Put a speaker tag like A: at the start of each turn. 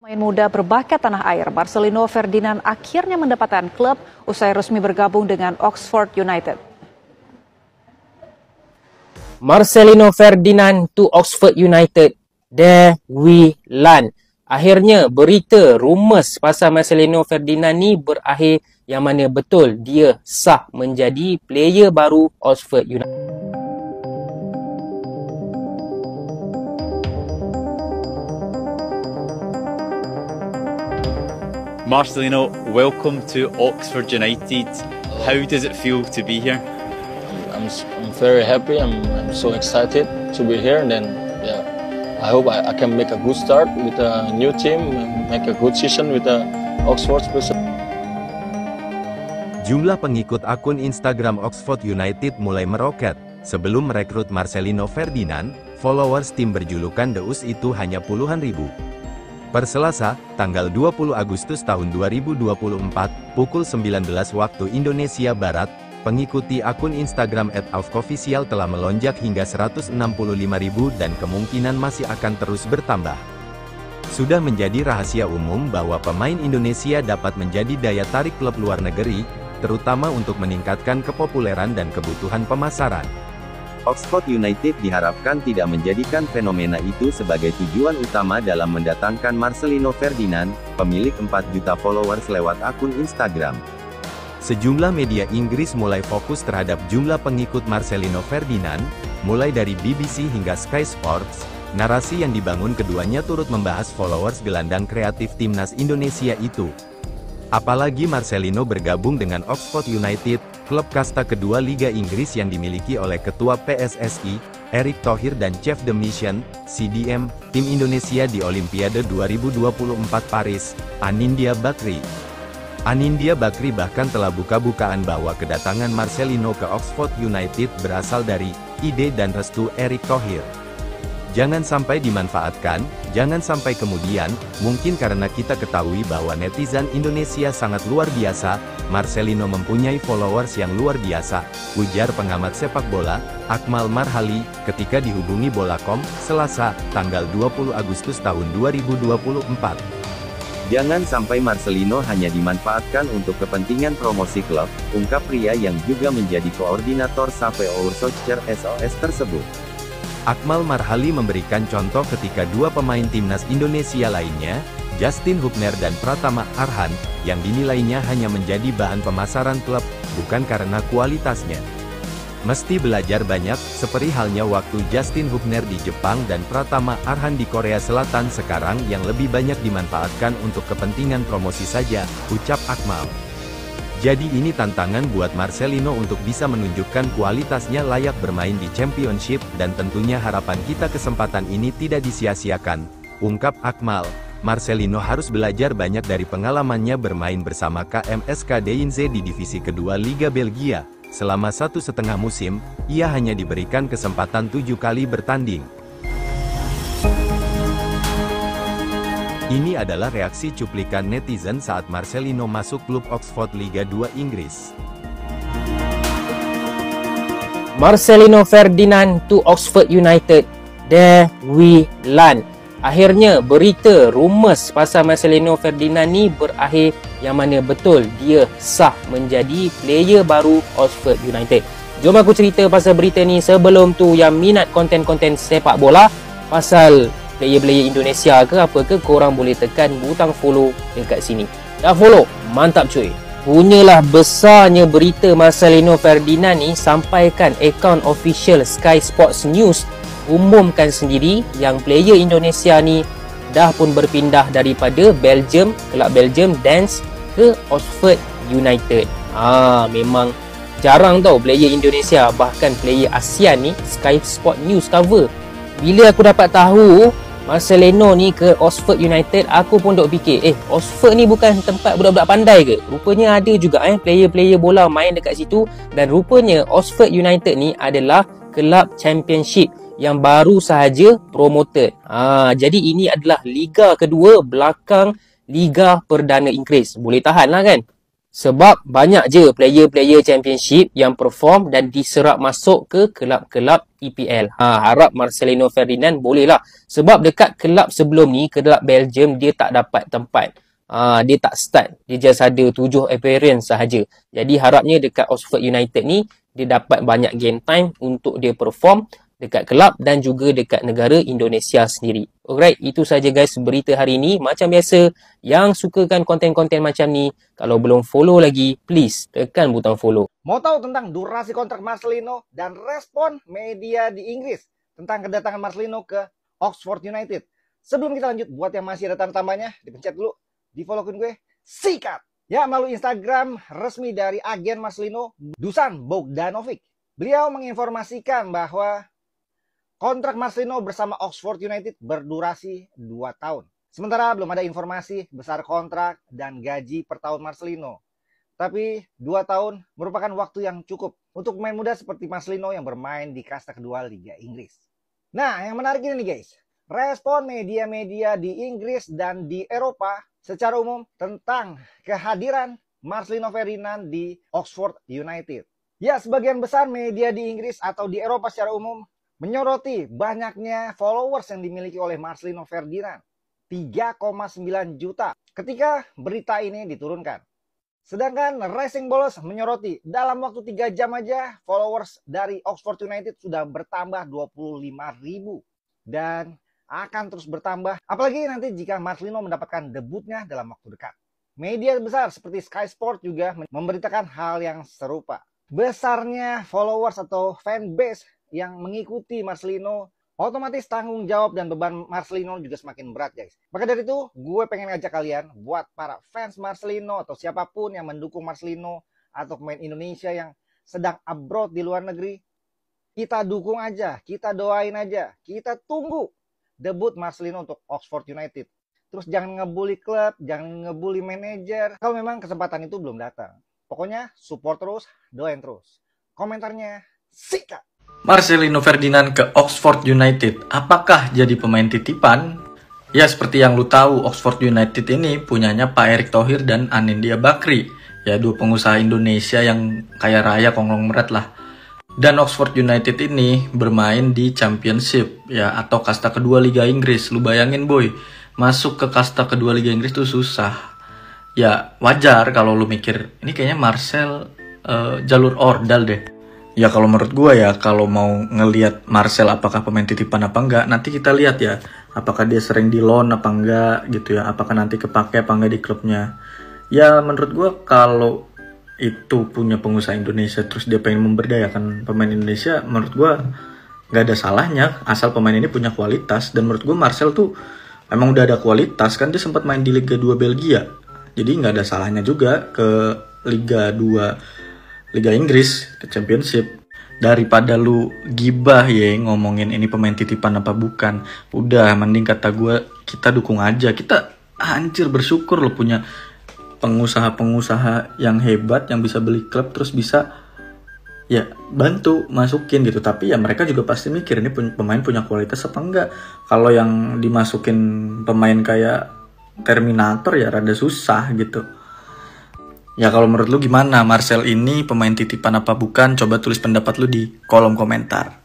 A: Pemain muda berbakat tanah air, Marcelino Ferdinand akhirnya mendapatkan klub usai resmi bergabung dengan Oxford United.
B: Marcelino Ferdinand to Oxford United. There we land. Akhirnya berita rumours pasal Marcelino Ferdinand ni berakhir, yang mana betul dia sah menjadi player baru Oxford United.
C: Marcelino, welcome to Oxford United. How does it feel to be here?
D: I'm very happy. I'm so excited to be here, and then I hope I can make a good start with a new team and make a good season with the Oxford.
E: Jumlah pengikut akun Instagram Oxford United mulai meroket. Sebelum merekrut Marcelino Ferdinand, followers tim berjulukan The Us itu hanya puluhan ribu. Per Selasa, tanggal 20 Agustus tahun 2024, pukul 19 waktu Indonesia Barat, pengikuti akun Instagram @aufkofficial telah melonjak hingga 165.000 dan kemungkinan masih akan terus bertambah. Sudah menjadi rahasia umum bahwa pemain Indonesia dapat menjadi daya tarik klub luar negeri, terutama untuk meningkatkan kepopuleran dan kebutuhan pemasaran. Oxford United diharapkan tidak menjadikan fenomena itu sebagai tujuan utama dalam mendatangkan Marcelino Ferdinand, pemilik 4 juta followers lewat akun Instagram. Sejumlah media Inggris mulai fokus terhadap jumlah pengikut Marcelino Ferdinand, mulai dari BBC hingga Sky Sports. Narasi yang dibangun keduanya turut membahas followers gelandang kreatif timnas Indonesia itu. Apalagi Marcelino bergabung dengan Oxford United, klub kasta kedua Liga Inggris yang dimiliki oleh Ketua PSSI, Erick Thohir dan Chef de Mission, CDM, tim Indonesia di Olimpiade 2024 Paris, Anindya Bakri. Anindya Bakri bahkan telah buka-bukaan bahwa kedatangan Marcelino ke Oxford United berasal dari ide dan restu Erick Thohir. Jangan sampai dimanfaatkan, jangan sampai kemudian, mungkin karena kita ketahui bahwa netizen Indonesia sangat luar biasa, Marcelino mempunyai followers yang luar biasa, ujar pengamat sepak bola, Akmal Marhali, ketika dihubungi Bola.com, Selasa, tanggal 20 Agustus tahun 2024. Jangan sampai Marcelino hanya dimanfaatkan untuk kepentingan promosi klub, ungkap pria yang juga menjadi koordinator Save Our Soccer SOS tersebut. Akmal Marhali memberikan contoh ketika dua pemain timnas Indonesia lainnya, Justin Hubner dan Pratama Arhan, yang dinilainya hanya menjadi bahan pemasaran klub, bukan karena kualitasnya. Mesti belajar banyak, seperti halnya waktu Justin Hubner di Jepang dan Pratama Arhan di Korea Selatan sekarang yang lebih banyak dimanfaatkan untuk kepentingan promosi saja, ucap Akmal. Jadi ini tantangan buat Marcelino untuk bisa menunjukkan kualitasnya layak bermain di Championship, dan tentunya harapan kita kesempatan ini tidak disia-siakan, ungkap Akmal. Marcelino harus belajar banyak dari pengalamannya bermain bersama KMSK Deinze di divisi kedua Liga Belgia. Selama 1,5 musim, ia hanya diberikan kesempatan 7 kali bertanding. Ini adalah reaksi cuplikan netizen saat Marcelino masuk klub Oxford Liga 2 Inggris.
B: Marcelino Ferdinand to Oxford United. There we land. Akhirnya berita rumours pasal Marcelino Ferdinand ni berakhir, yang mana betul dia sah menjadi player baru Oxford United. Jom aku cerita pasal berita ni. Sebelum tu, yang minat konten-konten sepak bola pasal player-player Indonesia ke apa ke, korang boleh tekan butang follow dekat sini. Dah follow? Mantap cuy. Punyalah besarnya berita Marcelino Ferdinand ni, sampaikan akaun official Sky Sports News umumkan sendiri yang player Indonesia ni dah pun berpindah daripada Belgium, kelab Belgium Dance ke Oxford United. Memang jarang tau player Indonesia, bahkan player ASEAN ni Sky Sports News cover. Bila aku dapat tahu Marcelino ni ke Oxford United, aku pun duk fikir, Oxford ni bukan tempat budak-budak pandai ke? Rupanya ada juga player-player bola main dekat situ, dan rupanya Oxford United ni adalah kelab Championship yang baru sahaja promoted. Jadi ini adalah liga kedua belakang Liga Perdana Inggeris. Boleh tahan lah kan? Sebab banyak je player-player championship yang perform dan diserap masuk ke kelab-kelab EPL. Harap Marcelino Ferdinand boleh lah. Sebab dekat kelab sebelum ni, kelab Belgium, dia tak dapat tempat. Dia tak start. Dia just ada 7 appearance sahaja. Jadi harapnya dekat Oxford United ni, dia dapat banyak game time untuk dia perform dekat kelab dan juga dekat negara Indonesia sendiri. Alright, itu saja guys berita hari ini. Macam biasa, yang sukakan konten-konten macam ni, kalau belum follow lagi, please tekan butang follow.
F: Mau tahu tentang durasi kontrak Marcelino dan respon media di Inggris tentang kedatangan Marcelino ke Oxford United? Sebelum kita lanjut, buat yang masih ada tanda tambahnya, dipencet dulu, di-followin gue, sikat! Ya, melalui Instagram resmi dari agen Marcelino, Dusan Bogdanovic. Beliau menginformasikan bahwa kontrak Marcelino bersama Oxford United berdurasi 2 tahun. Sementara belum ada informasi besar kontrak dan gaji per tahun Marcelino. Tapi 2 tahun merupakan waktu yang cukup untuk pemain muda seperti Marcelino yang bermain di kasta kedua Liga Inggris. Nah, yang menarik ini nih guys. Respon media-media di Inggris dan di Eropa secara umum tentang kehadiran Marcelino Ferdinand di Oxford United. Ya, sebagian besar media di Inggris atau di Eropa secara umum menyoroti banyaknya followers yang dimiliki oleh Marcelino Ferdinand. 3,9 juta ketika berita ini diturunkan. Sedangkan Racing Bulls menyoroti dalam waktu 3 jam aja followers dari Oxford United sudah bertambah 25.000 dan akan terus bertambah. Apalagi nanti jika Marcelino mendapatkan debutnya dalam waktu dekat. Media besar seperti Sky Sport juga memberitakan hal yang serupa. Besarnya followers atau fanbase yang mengikuti Marcelino, otomatis tanggung jawab dan beban Marcelino juga semakin berat guys. Maka dari itu, gue pengen ngajak kalian buat para fans Marcelino atau siapapun yang mendukung Marcelino atau pemain Indonesia yang sedang abroad di luar negeri, kita dukung aja, kita doain aja, kita tunggu debut Marcelino untuk Oxford United. Terus jangan ngebully klub, jangan ngebully manajer, kalau memang kesempatan itu belum datang. Pokoknya support terus, doain terus. Komentarnya, sikat!
G: Marcelino Ferdinand ke Oxford United, apakah jadi pemain titipan? Ya seperti yang lu tahu, Oxford United ini punyanya Pak Erick Thohir dan Anindya Bakri. Ya 2 pengusaha Indonesia yang kaya raya konglomerat lah. Dan Oxford United ini bermain di Championship ya atau kasta kedua Liga Inggris. Lu bayangin boy, masuk ke kasta kedua Liga Inggris tuh susah. Ya wajar kalau lu mikir, ini kayaknya Marcel jalur ordal deh. Ya kalau menurut gue ya, kalau mau ngelihat Marcel apakah pemain titipan apa enggak, nanti kita lihat ya, apakah dia sering di loan apa enggak gitu ya, apakah nanti kepake apa enggak di klubnya. Ya menurut gue kalau itu punya pengusaha Indonesia terus dia pengen memberdayakan pemain Indonesia, menurut gue nggak ada salahnya asal pemain ini punya kualitas. Dan menurut gue Marcel tuh emang udah ada kualitas, kan dia sempat main di Liga 2 Belgia, jadi nggak ada salahnya juga ke Liga 2 Liga Inggris, ke Championship. Daripada lu gibah ya ngomongin ini pemain titipan apa bukan, udah mending kata gue kita dukung aja. Kita anjir bersyukur lo punya pengusaha-pengusaha yang hebat yang bisa beli klub terus bisa ya bantu masukin gitu. Tapi ya mereka juga pasti mikir ini pemain punya kualitas apa enggak. Kalau yang dimasukin pemain kayak Terminator ya rada susah gitu. Ya kalau menurut lu gimana, Marcel ini pemain titipan apa bukan? Coba tulis pendapat lu di kolom komentar.